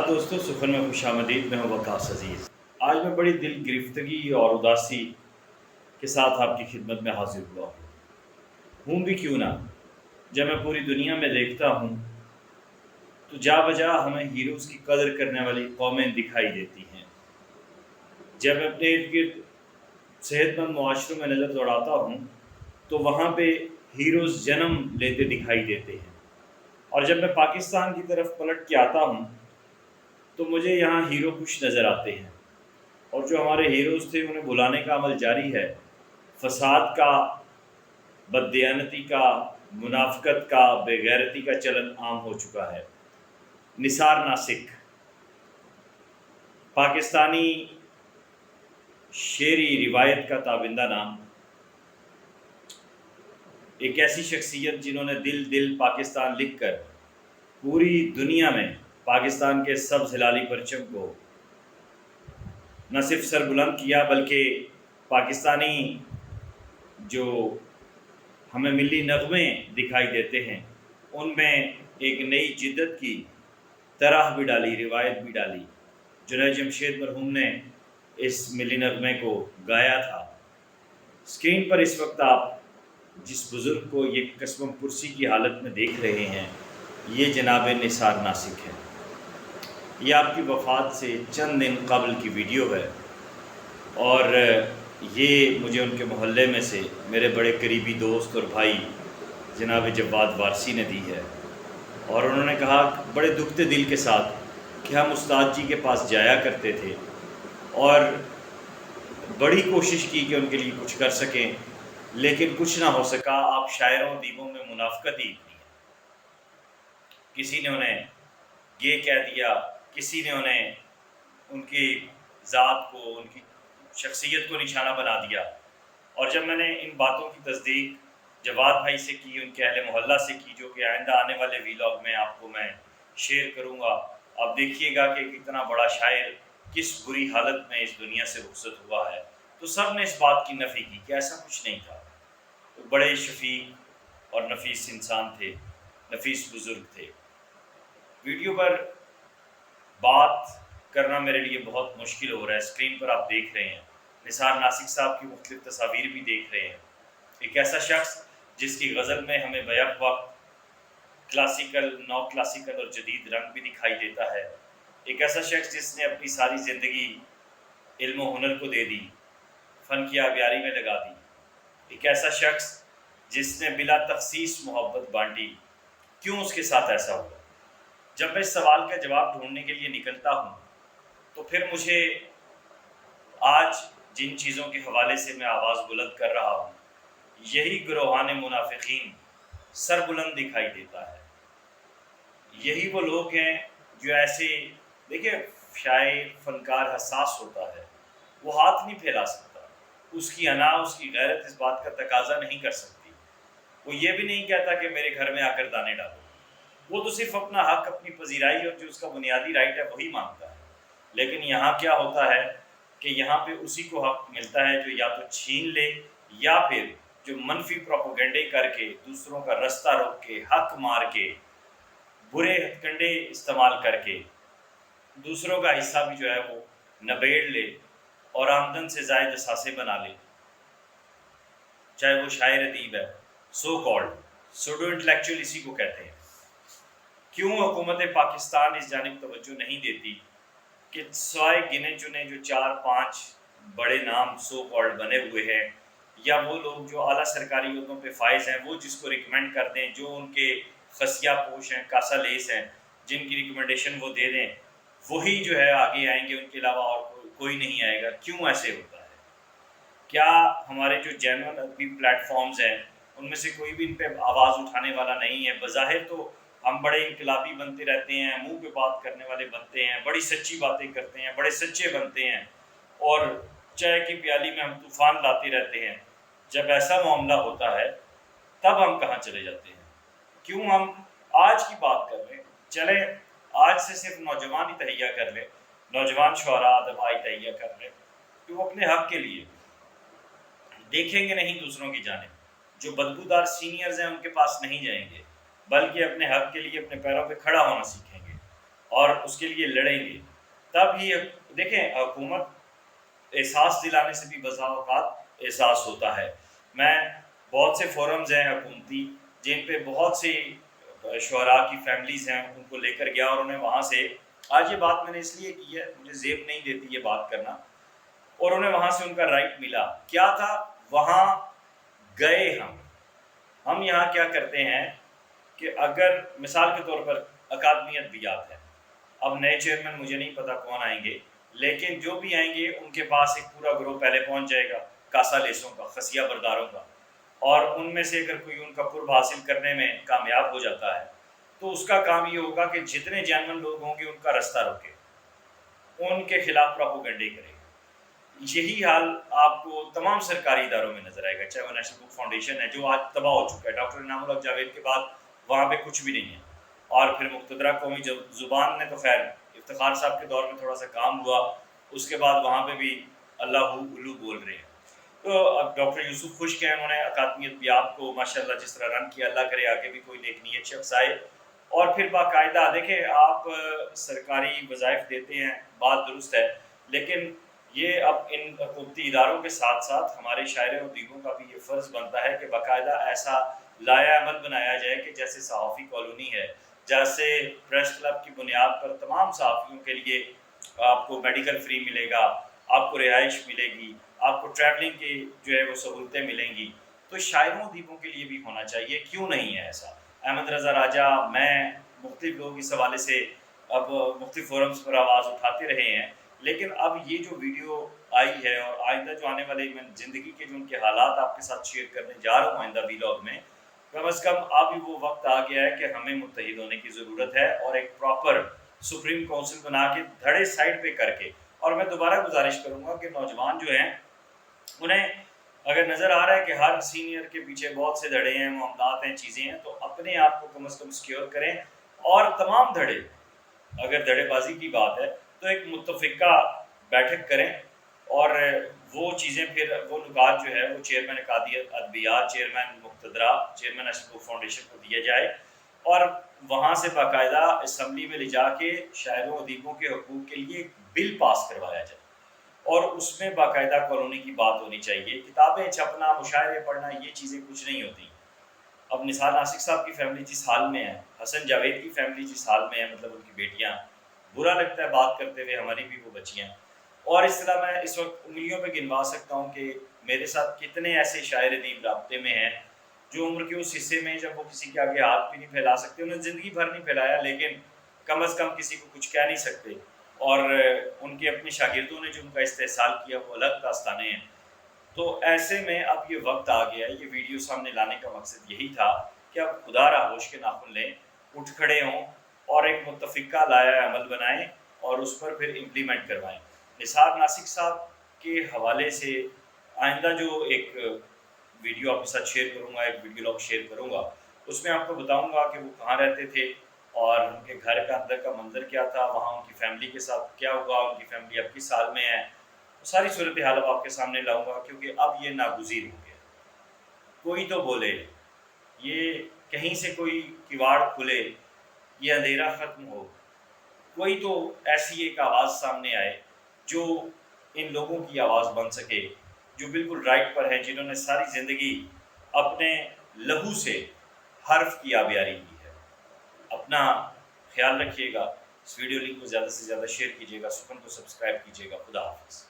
नमस्कार दोस्तों, सुखन में खुश आमदीद। मैं हूं वकास अजीज़। आज मैं बड़ी दिल गिरफ्तगी और उदासी के साथ आपकी खिदमत में हाजिर हुआ हूँ भी क्यों ना। जब मैं पूरी दुनिया में देखता हूँ तो जा बजा हमें हीरोज़ की कदर करने वाली कौमें दिखाई देती हैं। जब मैं अपने इर्द गिर्द सेहतमंद मुआशरों में नज़र दौड़ाता हूँ तो वहाँ पे हीरोज़ जन्म लेते दिखाई देते हैं, और जब मैं पाकिस्तान की तरफ पलट के आता हूँ तो मुझे यहाँ हीरो कुछ नज़र आते हैं। और जो हमारे हीरोज़ थे उन्हें भुलाने का अमल जारी है। फसाद का, बददियानती का, मुनाफ़िकत का, बेगैरती का चलन आम हो चुका है। निसार नासिक पाकिस्तानी शेरी रिवायत का ताबिंदा नाम, एक ऐसी शख्सियत जिन्होंने दिल दिल पाकिस्तान लिख कर पूरी दुनिया में पाकिस्तान के सब्ज़ हिलाली परचम को न सिर्फ सर बुलंद किया बल्कि पाकिस्तानी जो हमें मिली नग़्मे दिखाई देते हैं उनमें एक नई जिद्दत की तरह भी डाली, रिवायत भी डाली। जुनैद जमशेद मरहूम ने इस मिली नग़्मे को गाया था। स्क्रीन पर इस वक्त आप जिस बुज़ुर्ग को ये कसम कुर्सी की हालत में देख रहे हैं, ये जनाब निसार नासिक है। ये आपकी वफ़ात से चंद दिन कबल की वीडियो है और ये मुझे उनके मोहल्ले में से मेरे बड़े करीबी दोस्त और भाई जनाब जवाद वारसी ने दी है। और उन्होंने कहा बड़े दुखते दिल के साथ कि हम उस्ताद जी के पास जाया करते थे और बड़ी कोशिश की कि उनके लिए कुछ कर सकें, लेकिन कुछ ना हो सका। आप शायरों दीबों में मुनाफ़िकत ही इतनी है। किसी ने उन्हें ये कह दिया, किसी ने उन्हें उनकी ज़ात को, उनकी शख्सियत को निशाना बना दिया। और जब मैंने इन बातों की तस्दीक जवाद भाई से की, उनके अहले मोहल्ला से की, जो कि आइंदा आने वाले वीलॉग में आपको मैं शेयर करूँगा, आप देखिएगा कि कितना बड़ा शायर किस बुरी हालत में इस दुनिया से रुखसत हुआ है, तो सब ने इस बात की नफ़ी की कि ऐसा कुछ नहीं था। तो बड़े शफीक और नफीस इंसान थे, नफीस बुज़ुर्ग थे। वीडियो पर बात करना मेरे लिए बहुत मुश्किल हो रहा है। स्क्रीन पर आप देख रहे हैं निसार नासिक साहब की मुख्तलिफ तस्वीर भी देख रहे हैं। एक ऐसा शख्स जिसकी गज़ल में हमें बैक वक्त क्लासिकल, नौ क्लासिकल और जदीद रंग भी दिखाई देता है। एक ऐसा शख्स जिसने अपनी सारी ज़िंदगी इल्म व हुनर को दे दी, फ़न की आबियारी में लगा दी। एक ऐसा शख्स जिसने बिला तखसीस मोहब्बत बांटी। क्यों उसके साथ ऐसा हुआ? जब मैं इस सवाल का जवाब ढूंढने के लिए निकलता हूँ तो फिर मुझे आज जिन चीज़ों के हवाले से मैं आवाज़ बुलंद कर रहा हूँ, यही गिरोहान मुनाफिकीन सर बुलंद दिखाई देता है। यही वो लोग हैं जो ऐसे, देखिए, शायर फ़नकार हसास होता है, वो हाथ नहीं फैला सकता। उसकी अना, उसकी गैरत इस बात का तकाजा नहीं कर सकती। वो ये भी नहीं कहता कि मेरे घर में आकर दाने डालो। वो तो सिर्फ अपना हक, अपनी पजीराई और जो उसका बुनियादी राइट है वही मांगता है। लेकिन यहाँ क्या होता है कि यहाँ पे उसी को हक मिलता है जो या तो छीन ले या फिर जो मनफी प्रोपोगंडे करके, दूसरों का रास्ता रोक के, हक मार के, बुरे हथकंडे इस्तेमाल करके दूसरों का हिस्सा भी जो है वो नबेड़ ले और आमदन से ज़ायद असासे बना ले। चाहे वो शायर अदीब है, सो कॉल्ड सूडो इंटेलेक्चुअल इसी को कहते हैं। क्यों हुकूमत पाकिस्तान इस जानिब तवज्जो नहीं देती कि सिवाय गिने चुने जो 4-5 बड़े नाम सो कॉल्ड बने हुए हैं, या वो लोग जो आला सरकारी ओहदों पे फाइज हैं, वो जिसको रिकमेंड कर दें, जो उनके खसिया पोश हैं, कासा लेस हैं, जिनकी रिकमेंडेशन वो दे दें, वही जो है आगे आएंगे, उनके अलावा और कोई नहीं आएगा। क्यों ऐसे होता है? क्या हमारे जो जेन्युइन अदबी प्लेटफॉर्म्स हैं उनमें से कोई भी इन पर आवाज़ उठाने वाला नहीं है? बज़ाहिर तो हम बड़े इनकलाबी बनते रहते हैं, मुंह पे बात करने वाले बनते हैं, बड़ी सच्ची बातें करते हैं, बड़े सच्चे बनते हैं और चाय की प्याली में हम तूफ़ान लाते रहते हैं। जब ऐसा मामला होता है तब हम कहाँ चले जाते हैं? क्यों हम आज की बात कर लें, चले आज से सिर्फ नौजवान ही तहैया कर लें, नौजवान शुअरा अदबाई तहैया कर लें कि वो अपने हक़ के लिए देखेंगे नहीं दूसरों की जानिब। जो बदबूदार सीनियर्स हैं उनके पास नहीं जाएंगे, बल्कि अपने हक़ के लिए अपने पैरों पे खड़ा होना सीखेंगे। اور اس کے لیے لڑیں گے، تب ہی دیکھیں حکومت احساس دلانے سے بھی بسا اوقات احساس ہوتا ہے۔ میں بہت سے فورمز ہیں حکومتی جن پہ بہت سی شعراء کی فیملیز ہیں، ان کو لے کر گیا اور انہیں وہاں سے، آج یہ بات میں نے اس لیے کی ہے، مجھے زیب نہیں دیتی یہ بات کرنا، اور انہیں وہاں سے ان کا رائٹ ملا۔ کیا تھا وہاں گئے ہم یہاں کیا کرتے ہیں کہ اگر مثال کے طور پر اکادمی ادبیات ہے، اب نئے چیئرمین مجھے نہیں پتا کون آئیں گے، لیکن جو بھی آئیں گے ان کے پاس ایک پورا گروہ پہلے پہنچ جائے گا کاسا لیسوں کا، خسیہ برداروں کا، اور ان میں سے اگر کوئی ان کا قرب حاصل کرنے میں کامیاب ہو جاتا ہے تو اس کا کام یہ ہوگا کہ جتنے جینون لوگ ہوں گے ان کا رستہ روکے، ان کے خلاف پراپوگنڈے کرے۔ یہی حال آپ کو تمام سرکاری اداروں میں نظر آئے گا، چاہے وہ نیشنل بک فاؤنڈیشن ہے جو آج تباہ ہو چکا ہے، ڈاکٹر انعام الحق جاوید کے بعد وہاں پہ کچھ بھی نہیں ہے، اور پھر مقتدرہ قومی زبان نے تو خیر افتخار صاحب کے دور میں تھوڑا سا کام ہوا، اس کے بعد وہاں پہ بھی اللہ الو بول رہے ہیں۔ تو اب ڈاکٹر یوسف خشک ہیں، انہوں نے اکادمی ادبیات کو ماشاءاللہ جس طرح رن کیا، اللہ کرے آگے بھی کوئی نیک نیت شخص آئے، اور پھر باقاعدہ دیکھیں آپ سرکاری وظائف دیتے ہیں، بات درست ہے، لیکن یہ اب ان حکومتی اداروں کے ساتھ ساتھ ہمارے شاعر و ادیبوں کا بھی یہ فرض بنتا ہے کہ باقاعدہ ایسا لائحہ عمل بنایا جائے کہ جیسے صحافی کالونی ہے، جیسے پریس کلب کی بنیاد پر تمام صحافیوں کے لیے آپ کو میڈیکل فری ملے گا، آپ کو رہائش ملے گی، آپ کو ٹریولنگ کی جو ہے وہ سہولتیں ملیں گی، تو شاعروں و ادیبوں کے لیے بھی ہونا چاہیے، کیوں نہیں ہے ایسا؟ احمد رضا راجہ، میں، مختلف لوگ اس حوالے سے اب مختلف فورمز پر آواز اٹھاتے رہے ہیں، لیکن اب یہ جو ویڈیو آئی ہے اور آئندہ جو آنے والے میں زندگی کے جو ان کے حالات آپ کے ساتھ شیئر کرنے جا رہا ہوں آئندہ ویلاگ میں، کم از کم اب وہ وقت آ گیا ہے کہ ہمیں متحد ہونے کی ضرورت ہے، اور ایک پراپر سپریم کونسل بنا کے دھڑے سائڈ پہ کر کے، اور میں دوبارہ گزارش کروں گا کہ نوجوان جو ہیں انہیں اگر نظر آ رہا ہے کہ ہر سینئر کے پیچھے بہت سے دھڑے ہیں، معاملات ہیں، چیزیں ہیں، تو اپنے آپ کو کم از کم سیکیور کریں، اور تمام دھڑے، اگر دھڑے بازی کی بات ہے تو ایک متفقہ بیٹھک کریں، اور وہ چیزیں پھر وہ نکات جو ہے وہ چیئرمین اکادمی ادبیات، چیئرمین مقتدرہ، چیئرمین نیشنل بک فاؤنڈیشن کو دیا جائے، اور وہاں سے باقاعدہ اسمبلی میں لے جا کے شاعروں و ادیبوں کے حقوق کے لیے ایک بل پاس کروایا جائے، اور اس میں باقاعدہ کالونی کی بات ہونی چاہیے۔ کتابیں چھپنا، مشاعرے پڑھنا، یہ چیزیں کچھ نہیں ہوتی۔ اب نثار ناسک صاحب کی فیملی جس حال میں ہے، حسن جاوید کی فیملی جس حال میں ہے، مطلب ان کی بیٹیاں، برا لگتا ہے بات کرتے ہوئے، ہماری بھی وہ بچیاں، اور اس طرح میں اس وقت انگلیوں پہ گنوا سکتا ہوں کہ میرے ساتھ کتنے ایسے شاعر ادیب رابطے میں ہیں جو عمر کے اس حصے میں جب وہ کسی کے آگے ہاتھ بھی نہیں پھیلا سکتے، انہوں نے زندگی بھر نہیں پھیلایا، لیکن کم از کم کسی کو کچھ کہہ نہیں سکتے، اور ان کے اپنے شاگردوں نے جو ان کا استحصال کیا وہ الگ داستانیں ہیں۔ تو ایسے میں اب یہ وقت آ گیا، یہ ویڈیو سامنے لانے کا مقصد یہی تھا کہ اب خدا را ہوش کے ناخن لیں، اٹھ کھڑے ہوں، اور ایک متفقہ لائحہ عمل بنائیں، اور اس پر پھر امپلیمنٹ کروائیں۔ نثار ناسک صاحب کے حوالے سے آئندہ جو ایک ویڈیو آپ کے ساتھ شیئر کروں گا، ایک ویڈیو لاگ شیئر کروں گا، اس میں آپ کو بتاؤں گا کہ وہ کہاں رہتے تھے، اور ان کے گھر کا اندر کا منظر کیا تھا، وہاں ان کی فیملی کے ساتھ کیا ہوا، ان کی فیملی اب کس حال میں ہے، ساری صورتحال اب آپ کے سامنے لاؤں گا، کیونکہ اب یہ ناگزیر ہو گیا۔ کوئی تو بولے، یہ کہیں سے کوئی کواڑ کھلے، یہ اندھیرا ختم ہو، کوئی تو ایسی ایک آواز سامنے آئے جو ان لوگوں کی آواز بن سکے، جو بالکل رائٹ پر ہیں، جنہوں نے ساری زندگی اپنے لہو سے حرف کی آبیاری کی ہے۔ اپنا خیال رکھیے گا، اس ویڈیو لنک کو زیادہ سے زیادہ شیئر کیجیے گا، سخن کو سبسکرائب کیجیے گا۔ خدا حافظ۔